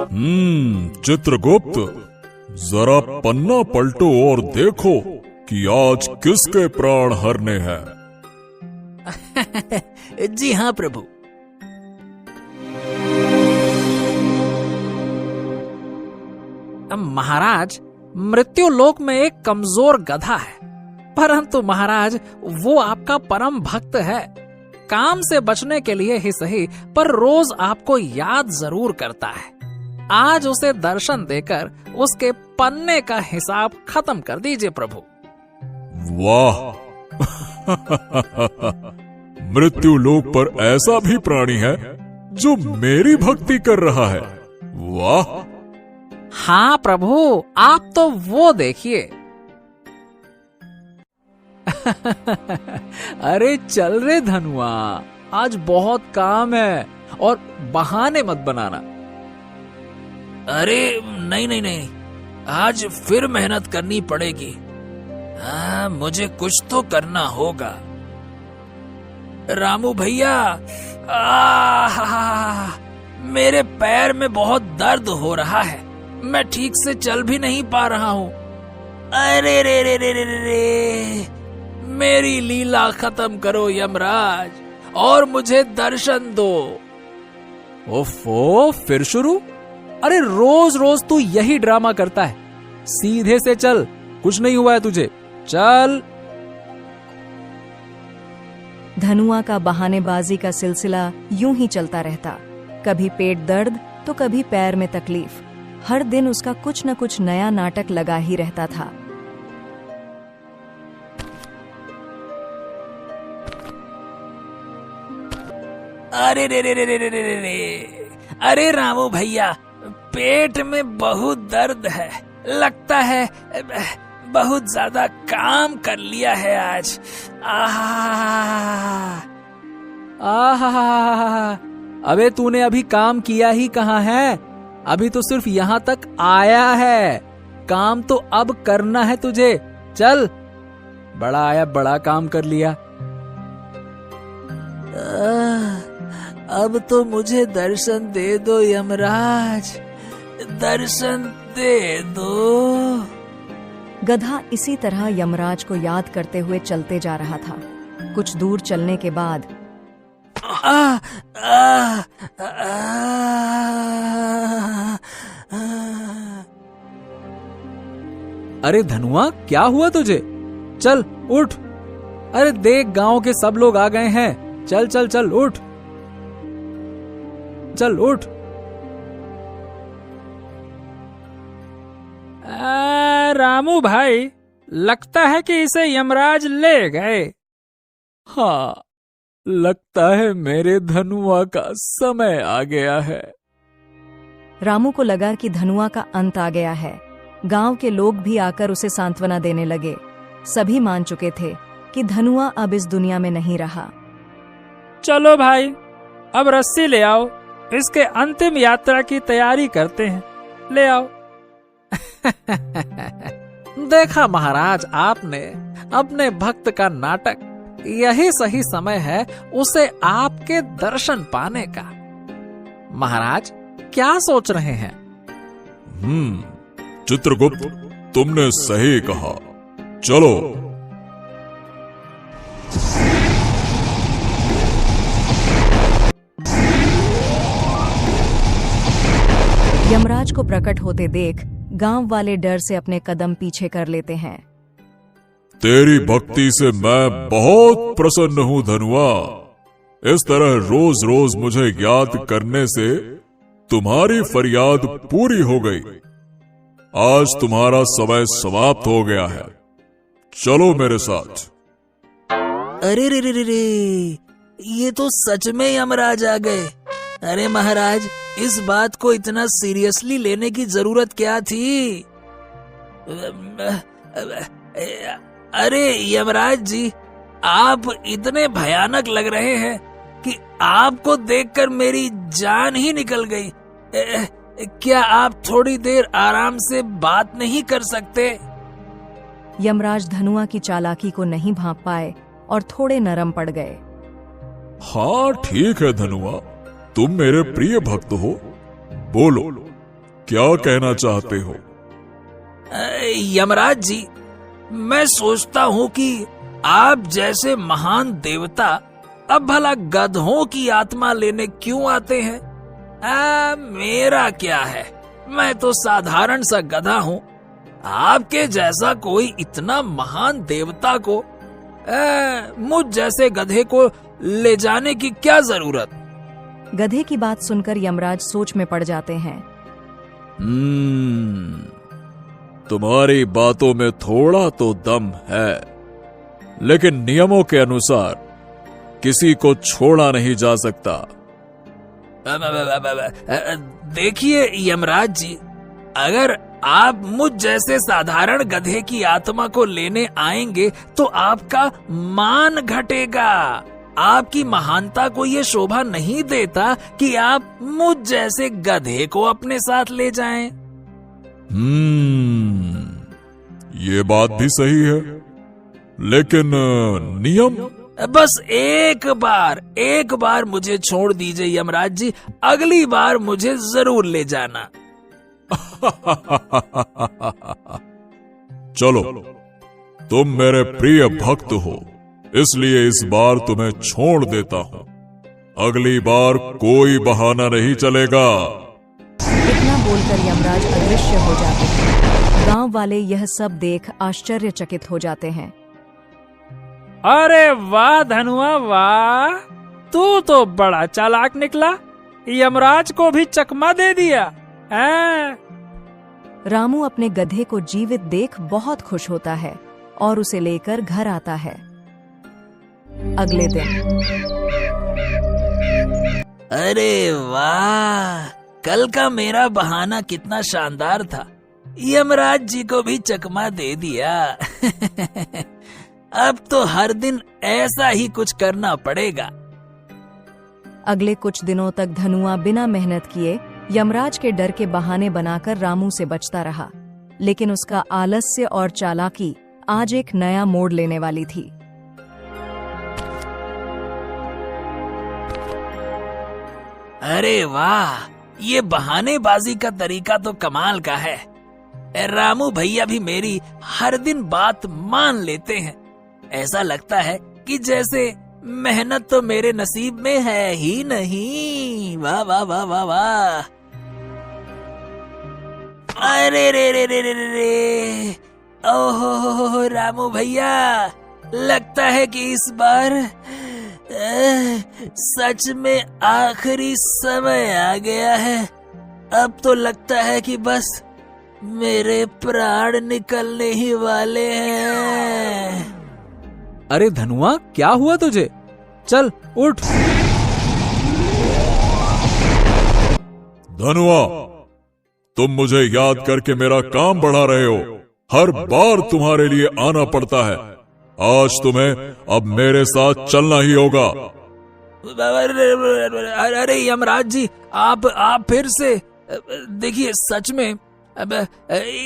चित्रगुप्त, जरा पन्ना पलटो और देखो कि आज किसके प्राण हरने हैं। जी हाँ प्रभु। महाराज, मृत्युलोक में एक कमजोर गधा है, परंतु महाराज वो आपका परम भक्त है। काम से बचने के लिए ही सही, पर रोज आपको याद जरूर करता है। आज उसे दर्शन देकर उसके पन्ने का हिसाब खत्म कर दीजिए प्रभु। वाह! मृत्युलोक पर ऐसा भी प्राणी है जो मेरी भक्ति कर रहा है। वाह! हाँ प्रभु, आप तो वो देखिए। अरे चल रे धनुआ, आज बहुत काम है और बहाने मत बनाना। अरे नहीं नहीं नहीं, आज फिर मेहनत करनी पड़ेगी। हाँ, मुझे कुछ तो करना होगा। रामू भैया, मेरे पैर में बहुत दर्द हो रहा है, मैं ठीक से चल भी नहीं पा रहा हूँ। अरे रे रे रे रे रे, मेरी लीला खत्म करो यमराज और मुझे दर्शन दो। ओफो, फिर शुरू? अरे रोज रोज तू यही ड्रामा करता है। सीधे से चल, कुछ नहीं हुआ है तुझे, चल। धनुआ का बहानेबाजी का सिलसिला यूं ही चलता रहता। कभी पेट दर्द तो कभी पैर में तकलीफ। हर दिन उसका कुछ न कुछ नया नाटक लगा ही रहता था। अरे रे रे रे रे रे रे रे, अरे रामू भैया, पेट में बहुत दर्द है, लगता है बहुत ज्यादा काम कर लिया है आज। अबे तूने अभी काम किया ही कहाँ है? अभी तो सिर्फ यहाँ तक आया है। काम तो अब करना है तुझे। चल, बड़ा आया, बड़ा काम कर लिया। अब तो मुझे दर्शन दे दो यमराज, दर्शन दे दो। गधा इसी तरह यमराज को याद करते हुए चलते जा रहा था। कुछ दूर चलने के बाद अरे धनुआ, क्या हुआ तुझे? चल उठ। अरे देख, गांव के सब लोग आ गए हैं। चल चल चल, उठ, चल उठ। रामू भाई, लगता है कि इसे यमराज ले गए। हाँ, लगता है मेरे धनुआ का समय आ गया है। रामू को लगा कि धनुआ का अंत आ गया है। गांव के लोग भी आकर उसे सांत्वना देने लगे। सभी मान चुके थे कि धनुआ अब इस दुनिया में नहीं रहा। चलो भाई, अब रस्सी ले आओ, इसके अंतिम यात्रा की तैयारी करते हैं। ले आओ। देखा महाराज, आपने अपने भक्त का नाटक। यही सही समय है उसे आपके दर्शन पाने का। महाराज, क्या सोच रहे हैं? चित्रगुप्त, तुमने सही कहा। चलो। यमराज को प्रकट होते देख गांव वाले डर से अपने कदम पीछे कर लेते हैं। तेरी भक्ति से मैं बहुत प्रसन्न हूँ धनुआ। इस तरह रोज रोज मुझे याद करने से तुम्हारी फरियाद पूरी हो गई। आज तुम्हारा समय समाप्त हो गया है। चलो मेरे साथ। अरे रे रे रे रे, ये तो सच में यमराज आ गए। अरे महाराज, इस बात को इतना सीरियसली लेने की जरूरत क्या थी? अरे यमराज जी, आप इतने भयानक लग रहे हैं कि आपको देखकर मेरी जान ही निकल गई। क्या आप थोड़ी देर आराम से बात नहीं कर सकते? यमराज धनुआ की चालाकी को नहीं भांप पाए और थोड़े नरम पड़ गए। हाँ ठीक है धनुआ, तुम मेरे प्रिय भक्त हो। बोलो, क्या कहना चाहते हो? यमराज जी, मैं सोचता हूँ कि आप जैसे महान देवता अब भला गधों की आत्मा लेने क्यों आते हैं? मेरा क्या है, मैं तो साधारण सा गधा हूँ। आपके जैसा कोई इतना महान देवता को मुझ जैसे गधे को ले जाने की क्या जरूरत? गधे की बात सुनकर यमराज सोच में पड़ जाते हैं। तुम्हारी बातों में थोड़ा तो दम है, लेकिन नियमों के अनुसार किसी को छोड़ा नहीं जा सकता। देखिए यमराज जी, अगर आप मुझ जैसे साधारण गधे की आत्मा को लेने आएंगे तो आपका मान घटेगा। आपकी महानता को ये शोभा नहीं देता कि आप मुझ जैसे गधे को अपने साथ ले जाएं। ये बात भी सही है, लेकिन नियम? बस एक बार मुझे छोड़ दीजिए यमराज जी, अगली बार मुझे जरूर ले जाना। चलो, तुम मेरे प्रिय भक्त हो, इसलिए इस बार तुम्हें छोड़ देता हूँ। अगली बार कोई बहाना नहीं चलेगा। इतना बोलकर यमराज अदृश्य हो जाते हैं। गांव वाले यह सब देख आश्चर्यचकित हो जाते हैं। अरे वाह धनुआ वाह, तू तो बड़ा चालाक निकला, यमराज को भी चकमा दे दिया। रामू अपने गधे को जीवित देख बहुत खुश होता है और उसे लेकर घर आता है। अगले दिन। अरे वाह, कल का मेरा बहाना कितना शानदार था, यमराज जी को भी चकमा दे दिया। अब तो हर दिन ऐसा ही कुछ करना पड़ेगा। अगले कुछ दिनों तक धनुआ बिना मेहनत किए यमराज के डर के बहाने बनाकर रामू से बचता रहा, लेकिन उसका आलस्य और चालाकी आज एक नया मोड़ लेने वाली थी। अरे वाह, ये बहानेबाजी का तरीका तो कमाल का है। रामू भैया भी मेरी हर दिन बात मान लेते हैं। ऐसा लगता है कि जैसे मेहनत तो मेरे नसीब में है ही नहीं। वाह वाह वाह वाह वाह। अरे रे रे रे रे रे, ओहो रामू भैया, लगता है कि इस बार सच में आखिरी समय आ गया है। अब तो लगता है कि बस मेरे प्राण निकलने ही वाले हैं। अरे धनुआ, क्या हुआ तुझे? चल उठ। धनुआ, तुम मुझे याद करके मेरा काम बढ़ा रहे हो। हर बार तुम्हारे लिए आना पड़ता है। आज तुम्हें अब मेरे साथ चलना ही होगा। अरे यमराज जी, आप फिर से देखिए, सच में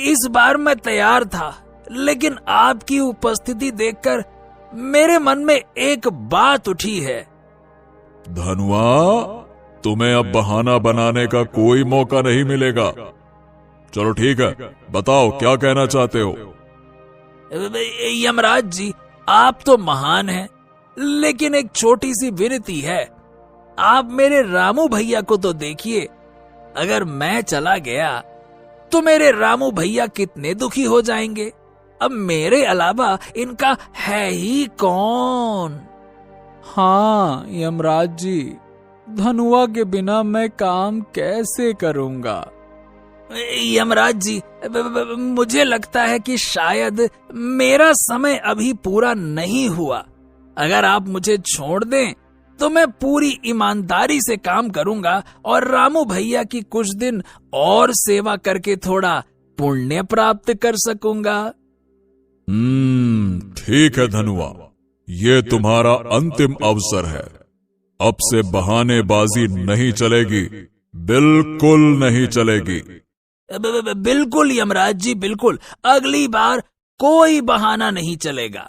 इस बार मैं तैयार था, लेकिन आपकी उपस्थिति देखकर मेरे मन में एक बात उठी है। धनुआ, तुम्हें अब बहाना बनाने का कोई मौका नहीं मिलेगा। चलो ठीक है, बताओ क्या कहना चाहते हो? यमराज जी, आप तो महान हैं, लेकिन एक छोटी सी विनती है। आप मेरे रामू भैया को तो देखिए। अगर मैं चला गया तो मेरे रामू भैया कितने दुखी हो जाएंगे। अब मेरे अलावा इनका है ही कौन? हाँ यमराज जी, धनुआ के बिना मैं काम कैसे करूंगा? यमराज जी, मुझे लगता है कि शायद मेरा समय अभी पूरा नहीं हुआ। अगर आप मुझे छोड़ दें तो मैं पूरी ईमानदारी से काम करूंगा और रामू भैया की कुछ दिन और सेवा करके थोड़ा पुण्य प्राप्त कर सकूंगा। ठीक है धनुआ, ये तुम्हारा अंतिम अवसर है। अब से बहानेबाजी नहीं चलेगी, बिल्कुल नहीं चलेगी। बिल्कुल यमराज जी, बिल्कुल। अगली बार कोई बहाना नहीं चलेगा।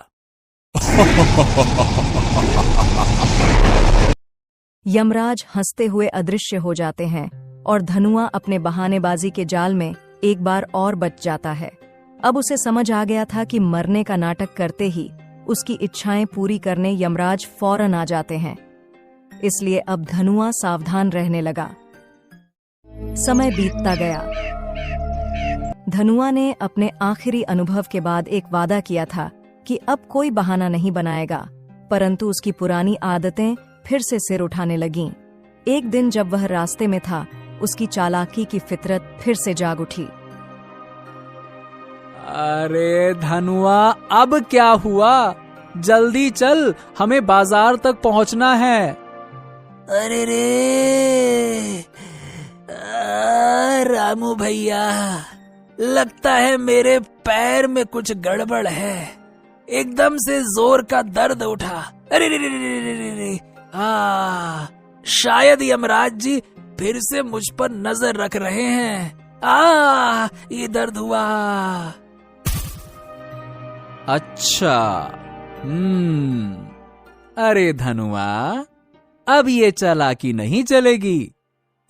यमराज हंसते हुए अदृश्य हो जाते हैं और धनुआ अपने बहानेबाजी के जाल में एक बार और बच जाता है। अब उसे समझ आ गया था कि मरने का नाटक करते ही उसकी इच्छाएं पूरी करने यमराज फौरन आ जाते हैं, इसलिए अब धनुआ सावधान रहने लगा। समय बीतता गया। धनुआ ने अपने आखिरी अनुभव के बाद एक वादा किया था कि अब कोई बहाना नहीं बनाएगा, परंतु उसकी पुरानी आदतें फिर से सिर उठाने लगीं। एक दिन जब वह रास्ते में था, उसकी चालाकी की फितरत फिर से जाग उठी। अरे धनुआ, अब क्या हुआ? जल्दी चल, हमें बाजार तक पहुंचना है। अरे रे रामू भैया, लगता है मेरे पैर में कुछ गड़बड़ है। एकदम से जोर का दर्द उठा। अरे रे रे रे रे रे रे। शायद यमराज जी फिर से मुझ पर नजर रख रहे हैं। ये दर्द हुआ। अच्छा, अरे धनुआ, अब ये चालाकी नहीं चलेगी।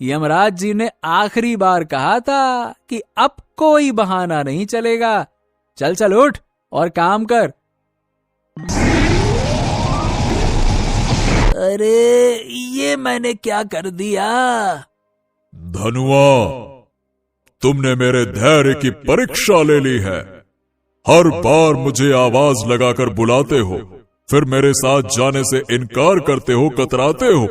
यमराज जी ने आखिरी बार कहा था कि अब कोई बहाना नहीं चलेगा। चल चल उठ और काम कर। अरे ये मैंने क्या कर दिया? धनुआ, तुमने मेरे धैर्य की परीक्षा ले ली है। हर बार मुझे आवाज लगाकर बुलाते हो, फिर मेरे साथ जाने से इनकार करते हो, कतराते हो।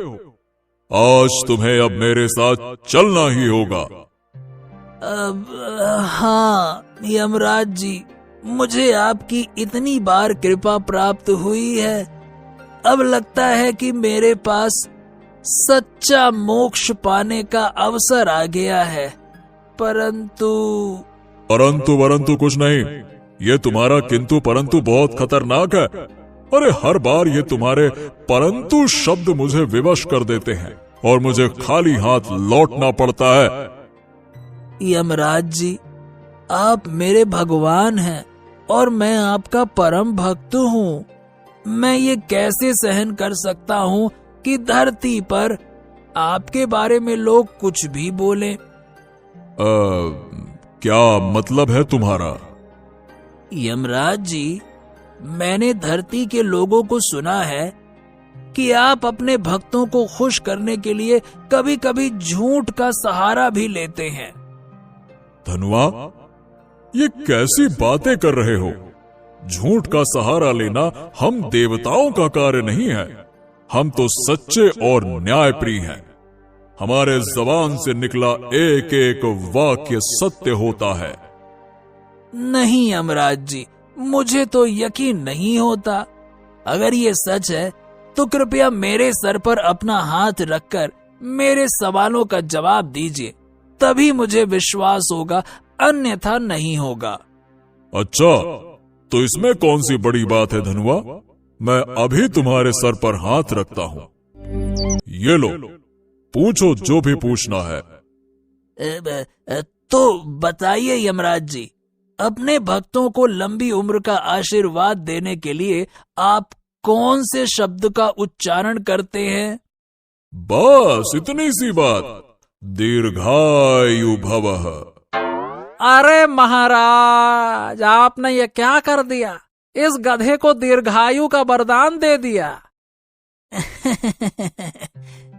आज तुम्हें अब मेरे साथ चलना ही होगा। हाँ यमराज जी, मुझे आपकी इतनी बार कृपा प्राप्त हुई है। अब लगता है कि मेरे पास सच्चा मोक्ष पाने का अवसर आ गया है। परंतु कुछ नहीं। ये तुम्हारा किंतु परंतु बहुत खतरनाक है। अरे हर बार ये तुम्हारे परंतु शब्द मुझे विवश कर देते हैं और मुझे खाली हाथ लौटना पड़ता है। यमराज जी, आप मेरे भगवान हैं और मैं आपका परम भक्त हूँ। मैं ये कैसे सहन कर सकता हूँ कि धरती पर आपके बारे में लोग कुछ भी बोलें। क्या मतलब है तुम्हारा? यमराज जी, मैंने धरती के लोगों को सुना है कि आप अपने भक्तों को खुश करने के लिए कभी कभी झूठ का सहारा भी लेते हैं। धनुआ, ये कैसी बातें कर रहे हो? झूठ का सहारा लेना हम देवताओं का कार्य नहीं है। हम तो सच्चे और न्यायप्रिय हैं। हमारे जबान से निकला एक एक वाक्य सत्य होता है। नहीं यमराज जी, मुझे तो यकीन नहीं होता। अगर ये सच है तो कृपया मेरे सर पर अपना हाथ रखकर मेरे सवालों का जवाब दीजिए, तभी मुझे विश्वास होगा, अन्यथा नहीं होगा। अच्छा, तो इसमें कौन सी बड़ी बात है धनुआ? मैं अभी तुम्हारे सर पर हाथ रखता हूँ। ये लो, पूछो जो भी पूछना है। तो बताइए यमराज जी, अपने भक्तों को लंबी उम्र का आशीर्वाद देने के लिए आप कौन से शब्द का उच्चारण करते हैं? बस इतनी सी बात। दीर्घायु भवः। अरे महाराज, आपने ये क्या कर दिया? इस गधे को दीर्घायु का वरदान दे दिया।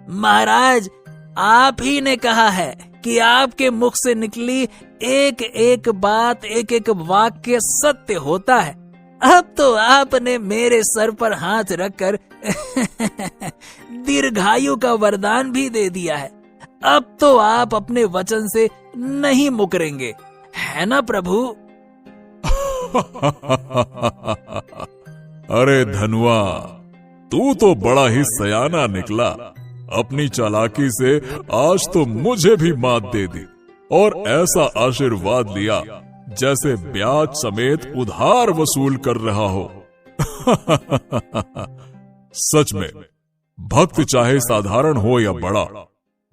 महाराज, आप ही ने कहा है कि आपके मुख से निकली एक एक बात, एक एक वाक्य सत्य होता है। अब तो आपने मेरे सर पर हाथ रखकर दीर्घायु का वरदान भी दे दिया है। अब तो आप अपने वचन से नहीं मुकरेंगे, है ना प्रभु? अरे धनुआ, तू तो बड़ा ही सयाना निकला। अपनी चालाकी से आज तो मुझे भी मात दे दी और ऐसा आशीर्वाद लिया जैसे ब्याज समेत उधार वसूल कर रहा हो। सच में, भक्त चाहे साधारण हो या बड़ा,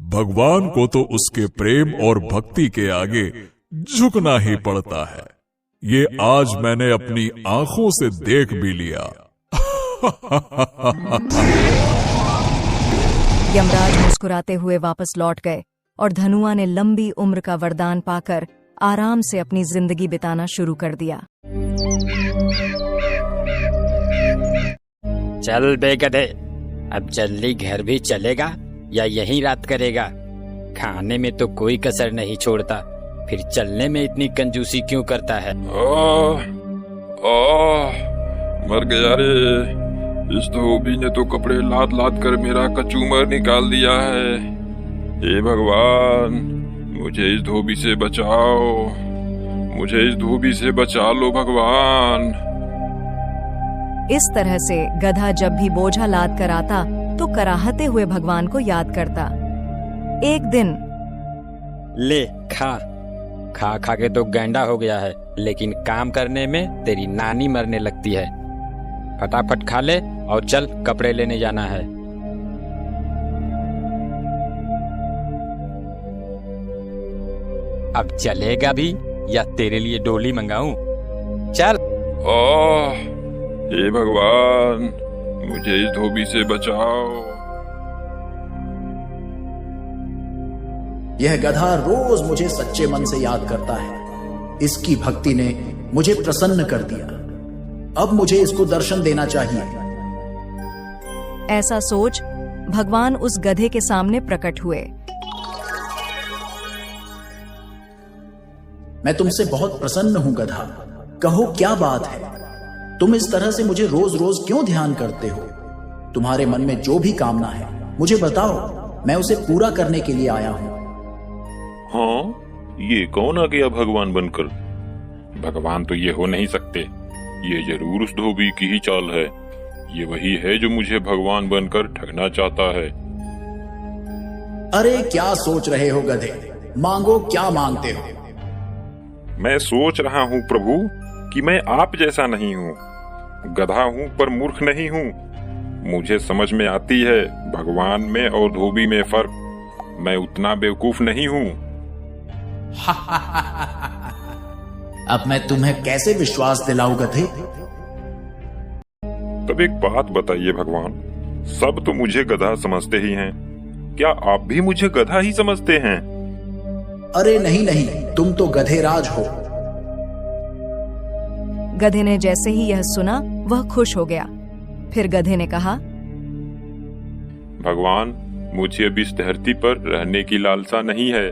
भगवान को तो उसके प्रेम और भक्ति के आगे झुकना ही पड़ता है। ये आज मैंने अपनी आंखों से देख भी लिया। यमराज मुस्कुराते हुए वापस लौट गए और धनुआ ने लंबी उम्र का वरदान पाकर आराम से अपनी जिंदगी बिताना शुरू कर दिया। चल बे गधे, अब जल्दी घर भी चलेगा या यहीं रात करेगा? खाने में तो कोई कसर नहीं छोड़ता, फिर चलने में इतनी कंजूसी क्यों करता है? मर गया रे। इस धोबी ने तो कपड़े लाद लाद कर मेरा कचूमर निकाल दिया है। हे भगवान, मुझे इस धोबी से बचाओ, मुझे इस धोबी से बचा लो भगवान। इस तरह से गधा जब भी बोझा लाद कर आता तो कराहते हुए भगवान को याद करता। एक दिन, ले खा खा खा के तो गैंडा हो गया है, लेकिन काम करने में तेरी नानी मरने लगती है। फटाफट खा ले और चल, कपड़े लेने जाना है। अब चलेगा भी या तेरे लिए डोली मंगाऊं? चल। हे भगवान, मुझे इस धोबी से बचाओ। यह गधा रोज मुझे सच्चे मन से याद करता है। इसकी भक्ति ने मुझे प्रसन्न कर दिया। अब मुझे इसको दर्शन देना चाहिए। ऐसा सोच भगवान उस गधे के सामने प्रकट हुए। मैं तुमसे बहुत प्रसन्न हूं गधा, कहो क्या बात है? तुम इस तरह से मुझे रोज रोज क्यों ध्यान करते हो? तुम्हारे मन में जो भी कामना है मुझे बताओ, मैं उसे पूरा करने के लिए आया हूं। हाँ, ये कौन आ गया भगवान बनकर? भगवान तो ये हो नहीं सकते, ये जरूर उस धोबी की ही चाल है। ये वही है जो मुझे भगवान बनकर ठगना चाहता है। अरे क्या सोच रहे हो गधे, मांगो क्या मांगते हो? मैं सोच रहा हूँ प्रभु कि मैं आप जैसा नहीं हूँ, गधा हूँ पर मूर्ख नहीं हूँ। मुझे समझ में आती है भगवान में और धोबी में फर्क। मैं उतना बेवकूफ नहीं हूँ। अब मैं तुम्हें कैसे विश्वास दिलाऊं गधे? तब एक बात बताइए भगवान, सब तो मुझे गधा समझते ही हैं, क्या आप भी मुझे गधा ही समझते हैं? अरे नहीं नहीं, तुम तो गधेराज हो। गधे ने जैसे ही यह सुना वह खुश हो गया। फिर गधे ने कहा, भगवान, मुझे अब इस धरती पर रहने की लालसा नहीं है,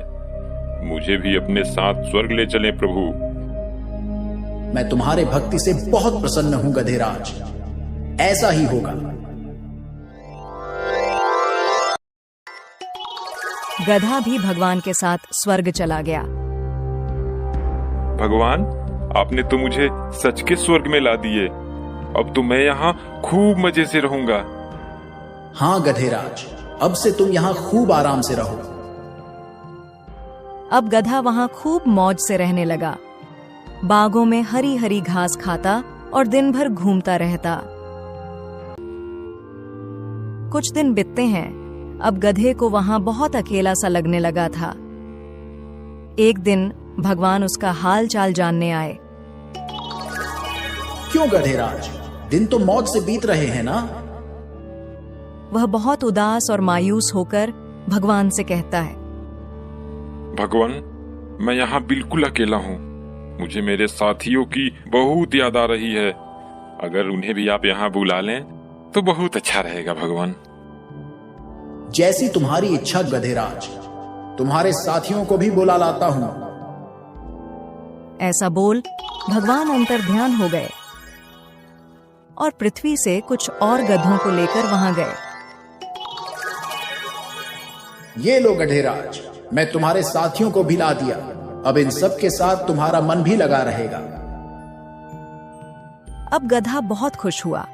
मुझे भी अपने साथ स्वर्ग ले चलें प्रभु। मैं तुम्हारे भक्ति से बहुत प्रसन्न हूं गधेराज, ऐसा ही होगा। गधा भी भगवान के साथ स्वर्ग चला गया। भगवान, आपने तो मुझे सच के स्वर्ग में ला दिए। अब तो मैं यहाँ खूब मजे से रहूंगा। हाँ गधेराज, अब से तुम यहाँ खूब आराम से रहो। अब गधा वहां खूब मौज से रहने लगा। बागों में हरी हरी घास खाता और दिन भर घूमता रहता। कुछ दिन बीतते हैं। अब गधे को वहां बहुत अकेला सा लगने लगा था। एक दिन भगवान उसका हाल चाल जानने आए। क्यों गधेराज, दिन तो मौज से बीत रहे हैं ना? वह बहुत उदास और मायूस होकर भगवान से कहता है, भगवान, मैं यहाँ बिल्कुल अकेला हूँ। मुझे मेरे साथियों की बहुत याद आ रही है। अगर उन्हें भी आप यहाँ बुला लें तो बहुत अच्छा रहेगा भगवान। जैसी तुम्हारी इच्छा गधेराज, तुम्हारे साथियों को भी बुला लाता हूँ। ऐसा बोल भगवान अंतर्ध्यान हो गए और पृथ्वी से कुछ और गधों को लेकर वहां गए। ये लो गधेराज, मैं तुम्हारे साथियों को भी ला दिया। अब इन सब के साथ तुम्हारा मन भी लगा रहेगा। अब गधा बहुत खुश हुआ।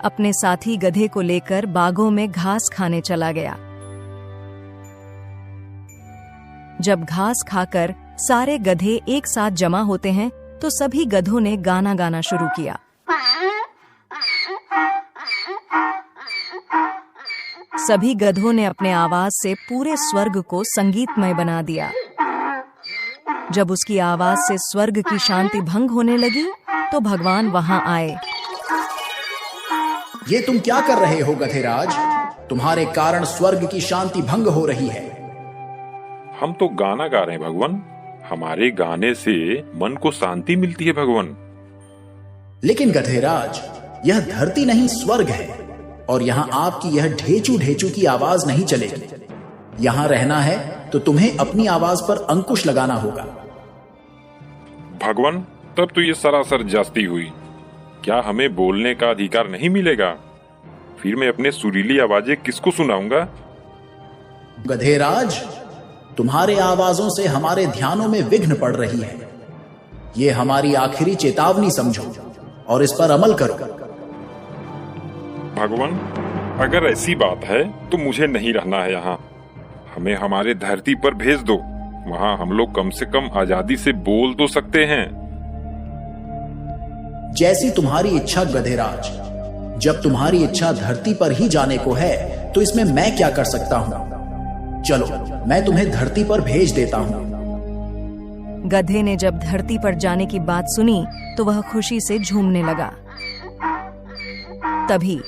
अपने साथी गधे को लेकर बागों में घास खाने चला गया। जब घास खाकर सारे गधे एक साथ जमा होते हैं तो सभी गधों ने गाना गाना शुरू किया। सभी गधों ने अपने आवाज से पूरे स्वर्ग को संगीतमय बना दिया। जब उसकी आवाज से स्वर्ग की शांति भंग होने लगी तो भगवान वहां आए। ये तुम क्या कर रहे हो गधेराज? तुम्हारे कारण स्वर्ग की शांति भंग हो रही है। हम तो गाना गा रहे हैं भगवान। हमारे गाने से मन को शांति मिलती है भगवान। लेकिन गधेराज, यह धरती नहीं स्वर्ग है, और यहां आपकी यह ढेचू ढेचू की आवाज नहीं चलेगी। यहां रहना है तो तुम्हें अपनी आवाज पर अंकुश लगाना होगा। भगवान, तब तो ये सरासर जास्ती हुई। क्या हमें बोलने का अधिकार नहीं मिलेगा? फिर मैं अपने सुरीली आवाजें किसको सुनाऊंगा? गधेराज, तुम्हारे आवाजों से हमारे ध्यानों में विघ्न पड़ रही है। ये हमारी आखिरी चेतावनी समझो और इस पर अमल करो। भगवान, अगर ऐसी बात है तो मुझे नहीं रहना है यहाँ। हमें हमारे धरती पर भेज दो। वहाँ हम लोग कम से कम आजादी से बोल तो सकते हैं। जैसी तुम्हारी इच्छा गधेराज। जब तुम्हारी इच्छा धरती पर ही जाने को है तो इसमें मैं क्या कर सकता हूँ? चलो, मैं तुम्हें धरती पर भेज देता हूँ। गधे ने जब धरती पर जाने की बात सुनी तो वह खुशी से झूमने लगा। तभी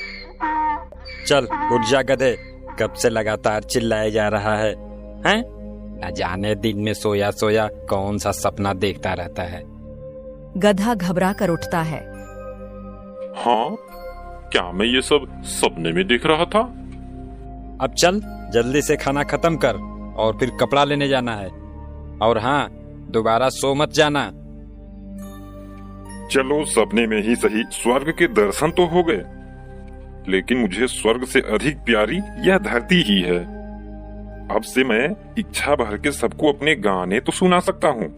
चल उठ जा गधे, कब से लगातार चिल्लाया जा रहा है, हैं? न जाने दिन में सोया सोया कौन सा सपना देखता रहता है। गधा घबरा कर उठता है। हाँ, क्या मैं ये सब सपने में देख रहा था? अब चल जल्दी से खाना खत्म कर और फिर कपड़ा लेने जाना है। और हाँ, दोबारा सो मत जाना। चलो, सपने में ही सही स्वर्ग के दर्शन तो हो गए, लेकिन मुझे स्वर्ग से अधिक प्यारी यह धरती ही है। अब से मैं इच्छा भर के सबको अपने गाने तो सुना सकता हूँ।